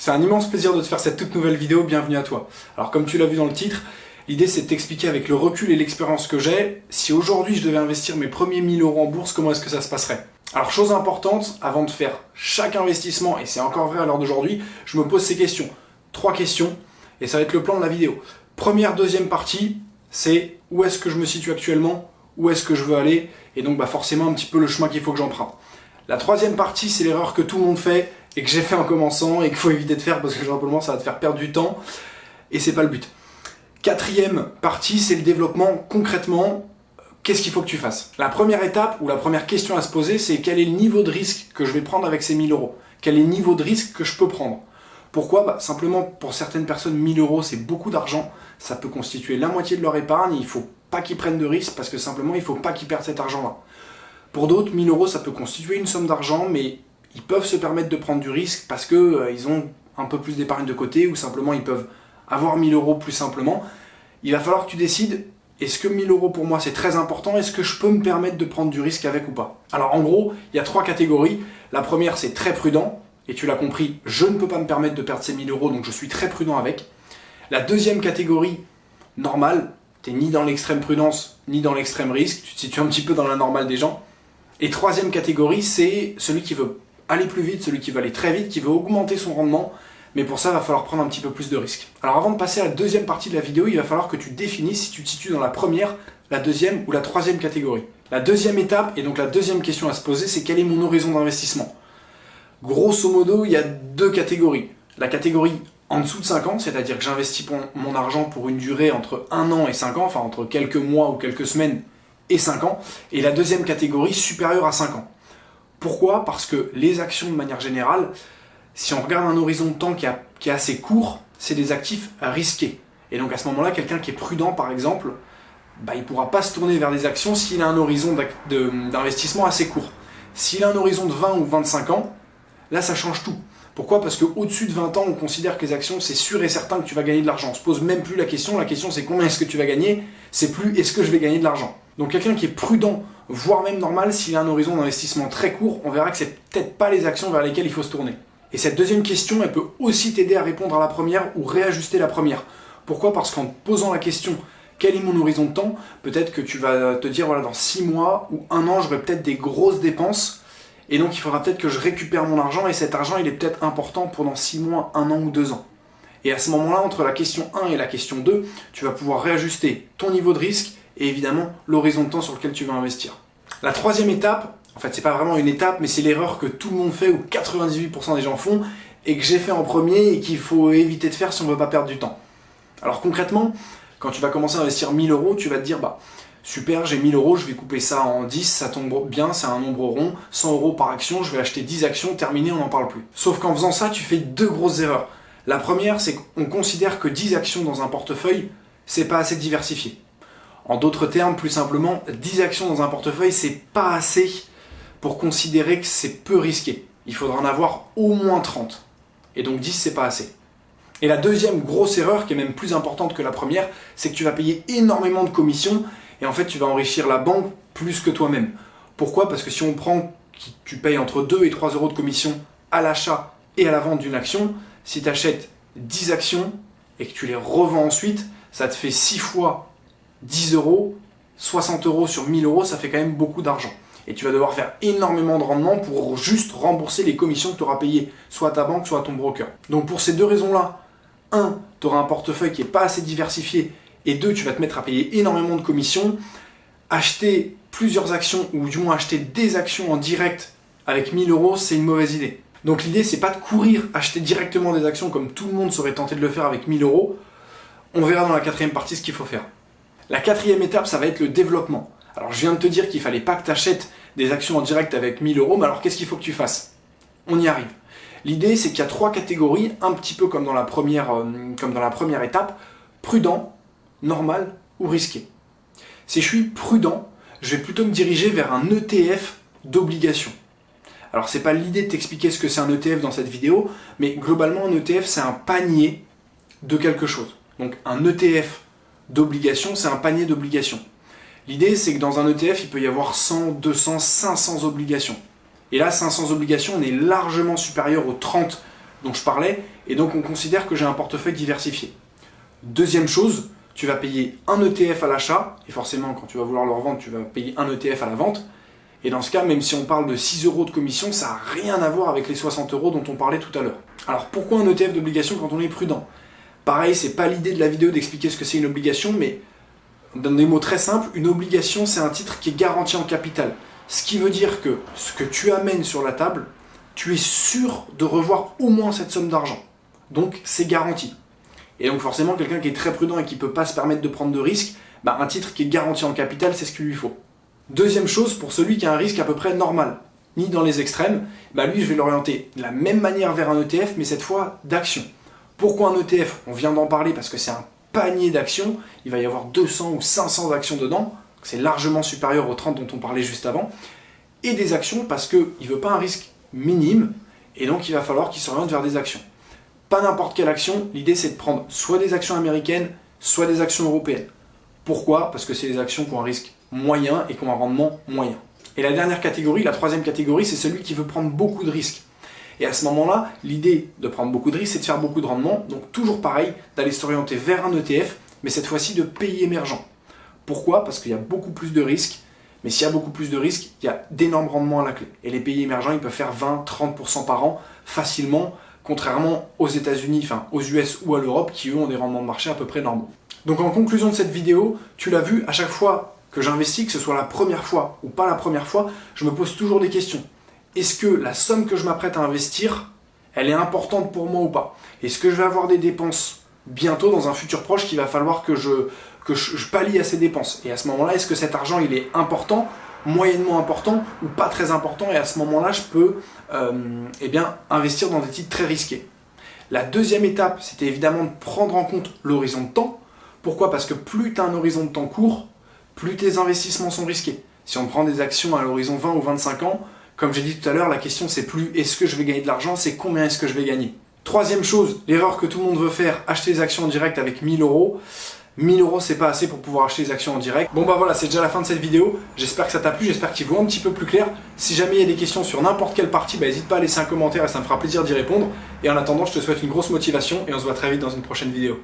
C'est un immense plaisir de te faire cette toute nouvelle vidéo, bienvenue à toi. Alors comme tu l'as vu dans le titre, l'idée c'est de t'expliquer avec le recul et l'expérience que j'ai, si aujourd'hui je devais investir mes premiers 1000 € en bourse, comment est-ce que ça se passerait? Alors chose importante, avant de faire chaque investissement, et c'est encore vrai à l'heure d'aujourd'hui, je me pose ces questions. 3 questions, et ça va être le plan de la vidéo. Première, deuxième partie, c'est où est-ce que je me situe actuellement, où est-ce que je veux aller, et donc forcément un petit peu le chemin qu'il faut que j'emprunte. La troisième partie, c'est l'erreur que tout le monde fait, et que j'ai fait en commençant, et qu'il faut éviter de faire, parce que simplement ça va te faire perdre du temps, et c'est pas le but. Quatrième partie, c'est le développement. Concrètement, qu'est-ce qu'il faut que tu fasses? La première étape, ou la première question à se poser, c'est quel est le niveau de risque que je vais prendre avec ces 1000 €? Quel est le niveau de risque que je peux prendre? Pourquoi? Simplement, pour certaines personnes, 1000 € c'est beaucoup d'argent, ça peut constituer la moitié de leur épargne, il ne faut pas qu'ils prennent de risque, parce que simplement, il ne faut pas qu'ils perdent cet argent-là. Pour d'autres, 1000 € ça peut constituer une somme d'argent, mais ils peuvent se permettre de prendre du risque parce qu'ils ont un peu plus d'épargne de côté, ou simplement ils peuvent avoir 1000 € plus simplement. Il va falloir que tu décides, est-ce que 1000 € pour moi c'est très important, est-ce que je peux me permettre de prendre du risque avec ou pas? Alors en gros, il y a 3 catégories. La première c'est très prudent, et tu l'as compris, je ne peux pas me permettre de perdre ces 1000 €, donc je suis très prudent avec. La deuxième catégorie, normale, tu n'es ni dans l'extrême prudence, ni dans l'extrême risque, tu te situes un petit peu dans la normale des gens. Et troisième catégorie, c'est celui qui veut aller plus vite, celui qui veut aller très vite, qui veut augmenter son rendement, mais pour ça, il va falloir prendre un petit peu plus de risques. Alors avant de passer à la deuxième partie de la vidéo, il va falloir que tu définisses si tu te situes dans la première, la deuxième ou la troisième catégorie. La deuxième étape, et donc la deuxième question à se poser, c'est quel est mon horizon d'investissement? Grosso modo, il y a 2 catégories. La catégorie en dessous de 5 ans, c'est-à-dire que j'investis mon argent pour une durée entre 1 an et 5 ans, enfin entre quelques mois ou quelques semaines et 5 ans, et la deuxième catégorie supérieure à 5 ans. Pourquoi? Parce que les actions de manière générale, si on regarde un horizon de temps qui est assez court, c'est des actifs risqués. Et donc à ce moment-là, quelqu'un qui est prudent par exemple, il ne pourra pas se tourner vers des actions s'il a un horizon d'investissement assez court. S'il a un horizon de 20 ou 25 ans, là ça change tout. Pourquoi? Parce qu'au-dessus de 20 ans, on considère que les actions, c'est sûr et certain que tu vas gagner de l'argent. On ne se pose même plus la question c'est combien est-ce que tu vas gagner, c'est plus est-ce que je vais gagner de l'argent. Donc quelqu'un qui est prudent, voire même normal, s'il a un horizon d'investissement très court, on verra que c'est peut-être pas les actions vers lesquelles il faut se tourner. Et cette deuxième question, elle peut aussi t'aider à répondre à la première ou réajuster la première. Pourquoi? Parce qu'en te posant la question quel est mon horizon de temps, peut-être que tu vas te dire voilà, dans 6 mois ou 1 an, j'aurai peut-être des grosses dépenses, et donc il faudra peut-être que je récupère mon argent, et cet argent il est peut-être important pendant 6 mois, 1 an ou 2 ans. Et à ce moment-là, entre la question 1 et la question 2, tu vas pouvoir réajuster ton niveau de risque et évidemment l'horizon de temps sur lequel tu vas investir. La troisième étape, en fait c'est pas vraiment une étape, mais c'est l'erreur que tout le monde fait, ou 98% des gens font, et que j'ai fait en premier et qu'il faut éviter de faire si on ne veut pas perdre du temps. Alors concrètement, quand tu vas commencer à investir 1000 €, tu vas te dire super, j'ai 1000 €, je vais couper ça en 10, ça tombe bien, c'est un nombre rond, 100 € par action, je vais acheter 10 actions, terminé, on n'en parle plus. Sauf qu'en faisant ça, tu fais 2 grosses erreurs. La première, c'est qu'on considère que 10 actions dans un portefeuille, c'est pas assez diversifié. En d'autres termes, plus simplement, 10 actions dans un portefeuille, c'est pas assez pour considérer que c'est peu risqué. Il faudra en avoir au moins 30. Et donc 10, c'est pas assez. Et la deuxième grosse erreur, qui est même plus importante que la première, c'est que tu vas payer énormément de commissions, et en fait, tu vas enrichir la banque plus que toi-même. Pourquoi? Parce que si on prend que tu payes entre 2 et 3 € de commission à l'achat et à la vente d'une action, si tu achètes 10 actions et que tu les revends ensuite, ça te fait 6 fois 10 €, 60 € sur 1000 €, ça fait quand même beaucoup d'argent. Et tu vas devoir faire énormément de rendement pour juste rembourser les commissions que tu auras payées, soit à ta banque, soit à ton broker. Donc pour ces 2 raisons-là, 1, tu auras un portefeuille qui n'est pas assez diversifié, et 2, tu vas te mettre à payer énormément de commissions. Acheter plusieurs actions, ou du moins acheter des actions en direct avec 1000 €, c'est une mauvaise idée. Donc l'idée, c'est pas de courir, acheter directement des actions comme tout le monde serait tenté de le faire avec 1000 €. On verra dans la quatrième partie ce qu'il faut faire. La quatrième étape, ça va être le développement. Alors je viens de te dire qu'il ne fallait pas que tu achètes des actions en direct avec 1000 €, mais alors qu'est-ce qu'il faut que tu fasses? On y arrive. L'idée, c'est qu'il y a 3 catégories, un petit peu comme dans la première étape: prudent, normal ou risqué. Si je suis prudent, je vais plutôt me diriger vers un ETF d'obligation. Alors c'est pas l'idée de t'expliquer ce que c'est un ETF dans cette vidéo, mais globalement un ETF c'est un panier de quelque chose. Donc un ETF d'obligation, c'est un panier d'obligations. L'idée c'est que dans un ETF il peut y avoir 100, 200, 500 obligations. Et là 500 obligations, on est largement supérieur aux 30 dont je parlais, et donc on considère que j'ai un portefeuille diversifié. Deuxième chose, tu vas payer un ETF à l'achat, et forcément quand tu vas vouloir le revendre, tu vas payer un ETF à la vente, et dans ce cas, même si on parle de 6 € de commission, ça n'a rien à voir avec les 60 € dont on parlait tout à l'heure. Alors pourquoi un ETF d'obligation quand on est prudent? Pareil, c'est pas l'idée de la vidéo d'expliquer ce que c'est une obligation, mais dans des mots très simples, une obligation c'est un titre qui est garanti en capital. Ce qui veut dire que ce que tu amènes sur la table, tu es sûr de revoir au moins cette somme d'argent. Donc c'est garanti. Et donc forcément, quelqu'un qui est très prudent et qui ne peut pas se permettre de prendre de risques, un titre qui est garanti en capital, c'est ce qu'il lui faut. Deuxième chose, pour celui qui a un risque à peu près normal, ni dans les extrêmes, lui je vais l'orienter de la même manière vers un ETF, mais cette fois d'actions. Pourquoi un ETF? On vient d'en parler parce que c'est un panier d'actions, il va y avoir 200 ou 500 actions dedans, c'est largement supérieur aux 30 dont on parlait juste avant, et des actions parce qu'il ne veut pas un risque minime, et donc il va falloir qu'il s'oriente vers des actions. Pas n'importe quelle action, l'idée c'est de prendre soit des actions américaines, soit des actions européennes. Pourquoi? Parce que c'est des actions qui ont un risque moyen et qui ont un rendement moyen. Et la dernière catégorie, la troisième catégorie, c'est celui qui veut prendre beaucoup de risques. Et à ce moment-là, l'idée de prendre beaucoup de risques, c'est de faire beaucoup de rendement, donc toujours pareil, d'aller s'orienter vers un ETF, mais cette fois-ci de pays émergents. Pourquoi? Parce qu'il y a beaucoup plus de risques, mais s'il y a beaucoup plus de risques, il y a d'énormes rendements à la clé. Et les pays émergents, ils peuvent faire 20-30% par an facilement, contrairement aux États-Unis, enfin aux US ou à l'Europe, qui eux ont des rendements de marché à peu près normaux. Donc en conclusion de cette vidéo, tu l'as vu, à chaque fois que j'investis, que ce soit la première fois ou pas la première fois, je me pose toujours des questions. Est-ce que la somme que je m'apprête à investir, elle est importante pour moi ou pas? Est-ce que je vais avoir des dépenses bientôt dans un futur proche qu'il va falloir que je pallie à ces dépenses? Et à ce moment-là, est-ce que cet argent il est important, moyennement important ou pas très important? Et à ce moment-là, je peux investir dans des titres très risqués. La deuxième étape, c'était évidemment de prendre en compte l'horizon de temps. Pourquoi? Parce que plus tu as un horizon de temps court, plus tes investissements sont risqués. Si on prend des actions à l'horizon 20 ou 25 ans, comme j'ai dit tout à l'heure, la question c'est plus est-ce que je vais gagner de l'argent, c'est combien est-ce que je vais gagner. Troisième chose, l'erreur que tout le monde veut faire, acheter des actions en direct avec 1000 €. 1000 € c'est pas assez pour pouvoir acheter des actions en direct. Bon voilà, c'est déjà la fin de cette vidéo. J'espère que ça t'a plu, j'espère qu'il voit un petit peu plus clair. Si jamais il y a des questions sur n'importe quelle partie, n'hésite pas à laisser un commentaire et ça me fera plaisir d'y répondre. Et en attendant, je te souhaite une grosse motivation et on se voit très vite dans une prochaine vidéo.